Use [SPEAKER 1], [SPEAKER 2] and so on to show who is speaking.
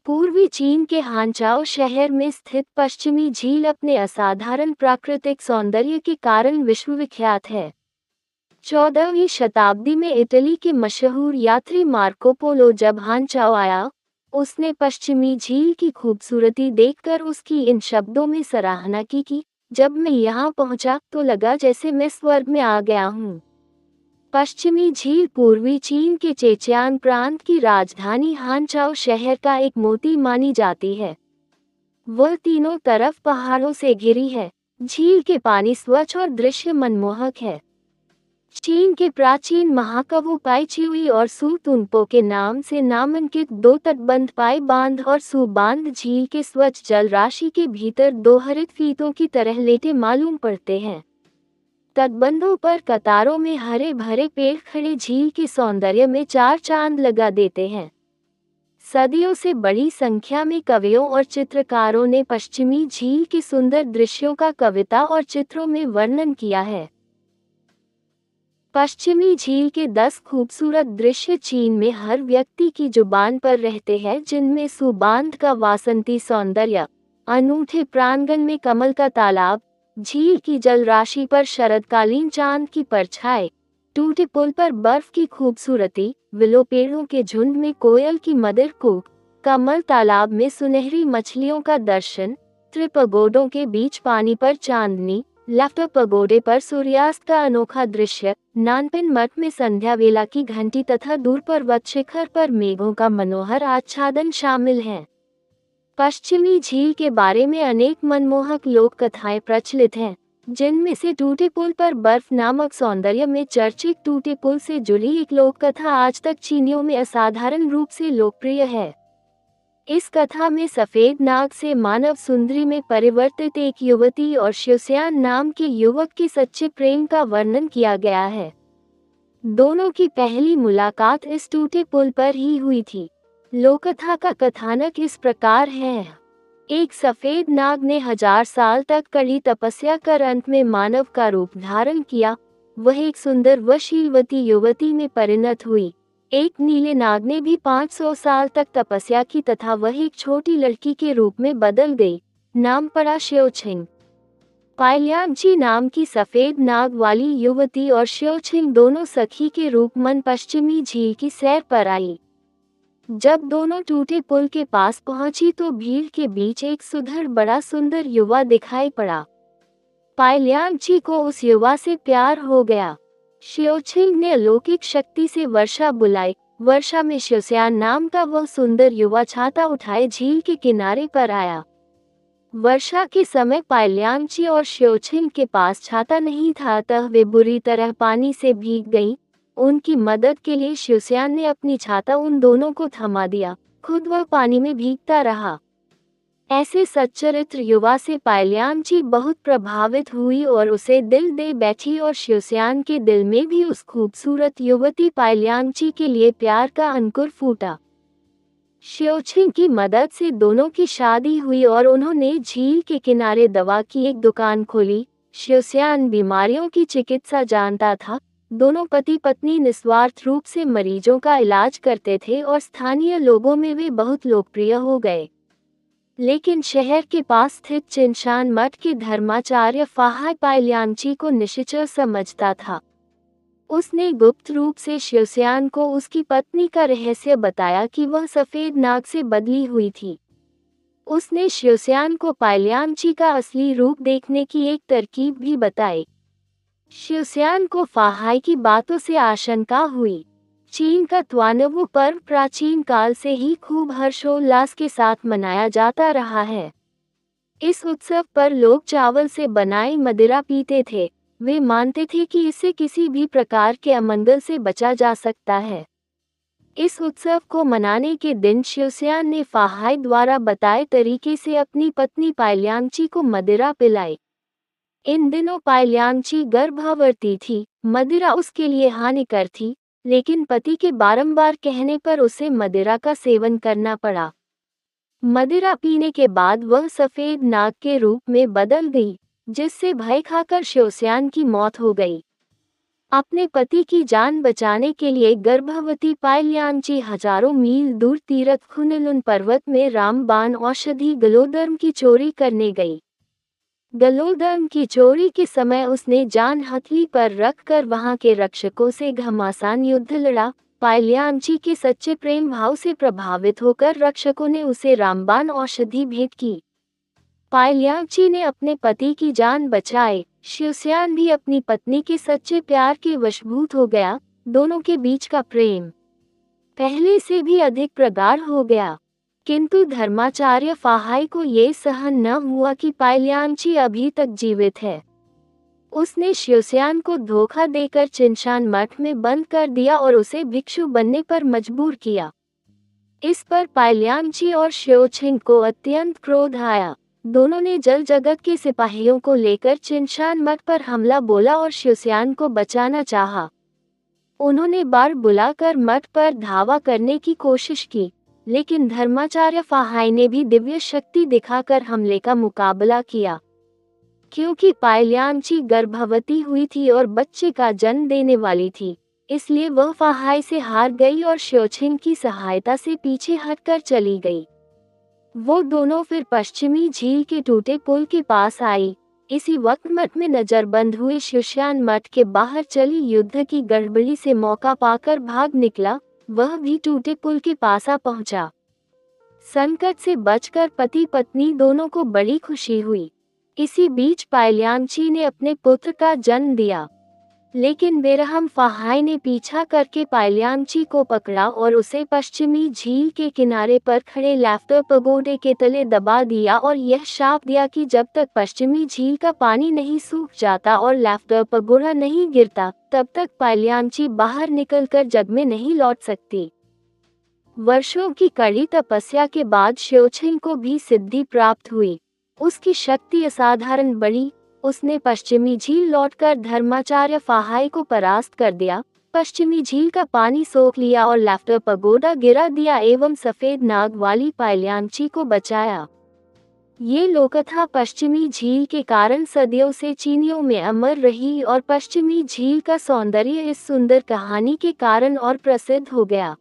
[SPEAKER 1] पूर्वी चीन के हानचाओ शहर में स्थित पश्चिमी झील अपने असाधारण प्राकृतिक सौंदर्य के कारण विश्वविख्यात है। 14वीं शताब्दी में इटली के मशहूर यात्री मार्को पोलो जब हानचाओ आया, उसने पश्चिमी झील की खूबसूरती देखकर उसकी इन शब्दों में सराहना की, जब मैं यहाँ पहुँचा तो लगा जैसे मैं स्वर्ग में आ गया हूँ। पश्चिमी झील पूर्वी चीन के चेचियान प्रांत की राजधानी हानचाओ शहर का एक मोती मानी जाती है। वह तीनों तरफ पहाड़ों से घिरी है। झील के पानी स्वच्छ और दृश्य मनमोहक है। चीन के प्राचीन महाकवि पाइचियुई और सु तुनपो के नाम से नामांकित दो तटबंध पाई बांध और सु बांध झील के स्वच्छ जल राशि के भीतर दो हरित फीतों की तरह लेटे मालूम पड़ते हैं। तटबंधों पर कतारों में हरे भरे पेड़ खड़े झील के सौंदर्य में चार चांद लगा देते हैं। सदियों से बड़ी संख्या में कवियों और चित्रकारों ने पश्चिमी झील के सुंदर दृश्यों का कविता और चित्रों में वर्णन किया है। पश्चिमी झील के 10 खूबसूरत दृश्य चीन में हर व्यक्ति की जुबान पर रहते हैं, जिनमें सु बांध का वासंती सौंदर्य, अनूठे प्रांगण में कमल का तालाब, झील की जल राशि पर शरदकालीन चांद की परछाई, टूटे पुल पर बर्फ की खूबसूरती, विलो पेड़ों के झुंड में कोयल की मधुर कूक, कमल तालाब में सुनहरी मछलियों का दर्शन, त्रिपगोडों के बीच पानी पर चांदनी, लेफ्ट पगोडे पर सूर्यास्त का अनोखा दृश्य, नानपिन मठ में संध्या वेला की घंटी तथा दूर पर्वत शिखर पर मेघों का मनोहर आच्छादन शामिल हैं। पश्चिमी झील के बारे में अनेक मनमोहक लोक कथाएं प्रचलित हैं, जिनमें से टूटे पुल पर बर्फ नामक सौंदर्य में चर्चित टूटे पुल से जुड़ी एक लोक कथा आज तक चीनियों में असाधारण रूप से लोकप्रिय है। इस कथा में सफेद नाग से मानव सुंदरी में परिवर्तित एक युवती और शिवस्यान नाम के युवक के सच्चे प्रेम का वर्णन किया गया है। दोनों की पहली मुलाकात इस टूटे पुल पर ही हुई थी। लोककथा का कथानक इस प्रकार है। एक सफेद नाग ने 1000 साल तक कड़ी तपस्या कर अंत में मानव का रूप धारण किया। वह एक सुंदर वशीलवती युवती में परिणत हुई। एक नीले नाग ने भी 500 साल तक तपस्या की तथा वह एक छोटी लड़की के रूप में बदल गई। नाम पड़ा श्योछिंग। पायलियांची नाम की सफेद नाग वाली युवती और श्योछिंग दोनों सखी के रूप में पश्चिमी झील की सैर पर आई। जब दोनों टूटे पुल के पास पहुंची तो भीड़ के बीच एक सुधड़ बड़ा सुंदर युवा दिखाई पड़ा। पायलियांची को उस युवा से प्यार हो गया। श्योछिंग ने अलौकिक शक्ति से वर्षा बुलाई। वर्षा में शिवस्यान नाम का वह सुंदर युवा छाता उठाए झील के किनारे पर आया। वर्षा के समय पायलियांची और श्योछिंग के पास छाता नहीं था, अतः वे बुरी तरह पानी से भीग गईं। उनकी मदद के लिए शिवस्यान ने अपनी छाता उन दोनों को थमा दिया, खुद वह पानी में भीगता रहा। ऐसे सच्चरित्र युवा से पायलियांची बहुत प्रभावित हुई और उसे दिल दे बैठी और शिवस्यान के दिल में भी उस खूबसूरत युवती पायलियांची के लिए प्यार का अंकुर फूटा। श्योछिंग की मदद से दोनों की शादी हुई और उन्होंने झील के किनारे दवा की एक दुकान खोली। शिवस्यान बीमारियों की चिकित्सा जानता था। दोनों पति पत्नी निस्वार्थ रूप से मरीजों का इलाज करते थे और स्थानीय लोगों में वे बहुत लोकप्रिय हो गए। लेकिन शहर के पास स्थित चिनशान मठ के धर्माचार्य फाहाई पायलियांची को निशाचर समझता था। उसने गुप्त रूप से शिवस्यान को उसकी पत्नी का रहस्य बताया कि वह सफेद नाग से बदली हुई थी। उसने शिवस्यान को पायलियांची का असली रूप देखने की एक तरकीब भी बताई। शिवस्यान को फाहाई की बातों से आशंका हुई। चीन का त्वानवु पर्व प्राचीन काल से ही खूब हर्षोल्लास के साथ मनाया जाता रहा है। इस उत्सव पर लोग चावल से बनाई मदिरा पीते थे। वे मानते थे कि इससे किसी भी प्रकार के अमंगल से बचा जा सकता है। इस उत्सव को मनाने के दिन शिवस्यान ने फाहाई द्वारा बताए तरीके से अपनी पत्नी पायलियांची को मदिरा पिलाई। इन दिनों पायलियांची गर्भवती थी। मदिरा उसके लिए हानिकर थी, लेकिन पति के बारंबार कहने पर उसे मदिरा का सेवन करना पड़ा। मदिरा पीने के बाद वह सफेद नाग के रूप में बदल गई, जिससे भय खाकर शिवस्यान की मौत हो गई। अपने पति की जान बचाने के लिए गर्भवती पायल्यामची हजारों मील दूर तीरथ खुनलुन पर्वत में रामबाण औषधि गलोदर्म की चोरी करने गई। गलोदर्म की चोरी के समय उसने जान हथेली पर रखकर वहां के रक्षकों से घमासान युद्ध लड़ा। पायल्यामची के सच्चे प्रेम भाव से प्रभावित होकर रक्षकों ने उसे रामबाण औषधि भेंट की। पायल्यामची ने अपने पति की जान बचाई। शिवस्यान भी अपनी पत्नी के सच्चे प्यार के वशभूत हो गया। दोनों के बीच का प्रेम पहले से भी अधिक प्रगाढ़ हो गया। किंतु धर्माचार्य फाहाई को ये सहन न हुआ कि पायल्यामची अभी तक जीवित है। उसने शिवस्यान को धोखा देकर चिनशान मठ में बंद कर दिया और उसे भिक्षु बनने पर मजबूर किया। इस पर पायल्यामची और श्योछिंग को अत्यंत क्रोध आया। दोनों ने जल जगत के सिपाहियों को लेकर चिनशान मठ पर हमला बोला और शिवस्यान को बचाना चाहा। उन्होंने बाढ़ बुलाकर मठ पर धावा करने की कोशिश की, लेकिन धर्माचार्य फाहाई ने भी दिव्य शक्ति दिखाकर हमले का मुकाबला किया। क्योंकि पायल्यामची गर्भवती हुई थी और बच्चे का जन्म देने वाली थी, इसलिए वह फाहाई से हार गई और श्योछिंग की सहायता से पीछे हटकर चली गई। वो दोनों फिर पश्चिमी झील के टूटे पुल के पास आई। इसी वक्त मठ में नजरबंद हुए शिवस्यान मठ के बाहर चली युद्ध की गड़बड़ी से मौका पाकर भाग निकला। वह भी टूटे पुल के पास आ पहुंचा। संकट से बचकर पति पत्नी दोनों को बड़ी खुशी हुई। इसी बीच पायल्यामची ने अपने पुत्र का जन्म दिया, लेकिन बेरहम फाहाई ने पीछा करके पायल्यामची को पकड़ा और उसे पश्चिमी झील के किनारे पर खड़े लाफ्टर पगोडे के तले दबा दिया और यह शाप दिया कि जब तक पश्चिमी झील का पानी नहीं सूख जाता और लाफ्टर पगोडा नहीं गिरता, तब तक पायल्यामची बाहर निकलकर जग में नहीं लौट सकती। वर्षों की कड़ी तपस्या के बाद श्योछिंग को भी सिद्धि प्राप्त हुई। उसकी शक्ति असाधारण बढ़ी। उसने पश्चिमी झील लौटकर धर्माचार्य फाहाई को परास्त कर दिया, पश्चिमी झील का पानी सोख लिया और लाफ्टर पगोडा गिरा दिया एवं सफेद नाग वाली पायल्यामची को बचाया। ये लोककथा पश्चिमी झील के कारण सदियों से चीनियों में अमर रही और पश्चिमी झील का सौंदर्य इस सुंदर कहानी के कारण और प्रसिद्ध हो गया।